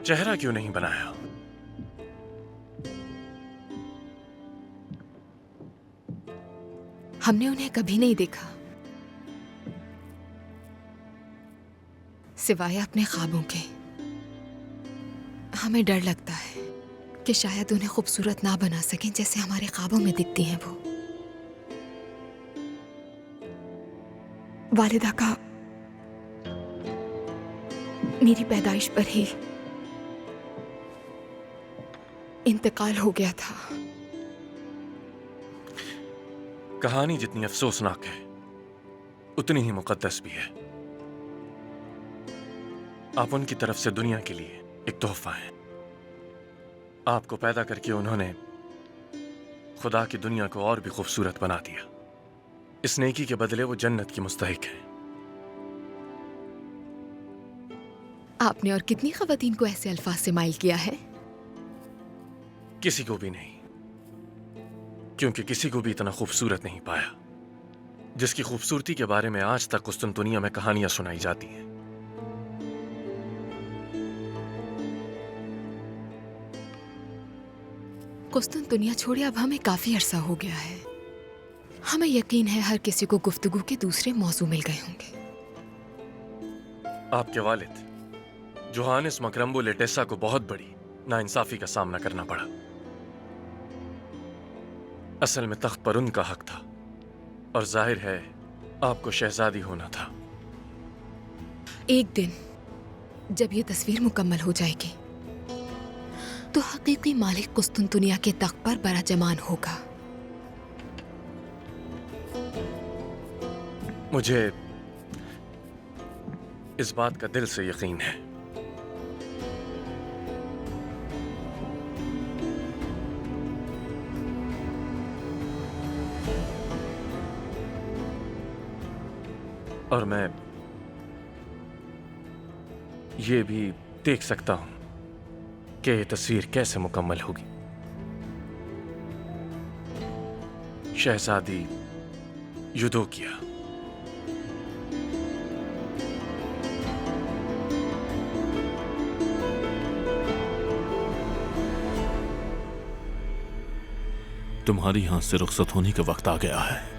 चेहरा क्यों नहीं बनाया? हमने उन्हें कभी नहीं देखा, सिवाय अपने ख्वाबों के। हमें डर लगता है कि शायद उन्हें खूबसूरत ना बना सकें जैसे हमारे ख्वाबों में दिखती हैं वो। वालिदा का मेरी पैदाइश पर ही इंतकाल हो गया था। कहानी जितनी अफसोसनाक है उतनी ही मुकद्दस भी है। आप उनकी तरफ से दुनिया के लिए एक तोहफा है। आपको पैदा करके उन्होंने खुदा की दुनिया को और भी खूबसूरत बना दिया। इस नेकी के बदले वो जन्नत की मुस्तहिक है। आपने और कितनी ख़वातीन को ऐसे अल्फाज से माइल किया है? किसी को भी नहीं, क्योंकि किसी को भी इतना खूबसूरत नहीं पाया जिसकी खूबसूरती के बारे में आज तक कुस्तुनतुनिया में कहानियां सुनाई जाती हैं। कुस्तुनतुनिया छोड़े अब हमें काफी अरसा हो गया है। हमें यकीन है हर किसी को गुफ्तगू के दूसरे मौजू मिल गए होंगे। आपके वालिद जोहानिस मकरम्बो लेटेसा को बहुत बड़ी नाइंसाफी का सामना करना पड़ा। असल में तख्त पर उनका हक था और जाहिर है आपको शहजादी होना था। एक दिन जब ये तस्वीर मुकम्मल हो जाएगी तो हकीकी मालिक कुस्तुनतुनिया के तख्त पर बराजमान होगा। मुझे इस बात का दिल से यकीन है। और मैं ये भी देख सकता हूं कि ये तस्वीर कैसे मुकम्मल होगी। शहजादी यूदोकिया। तुम्हारी यहां से रुखसत होने का वक्त आ गया है।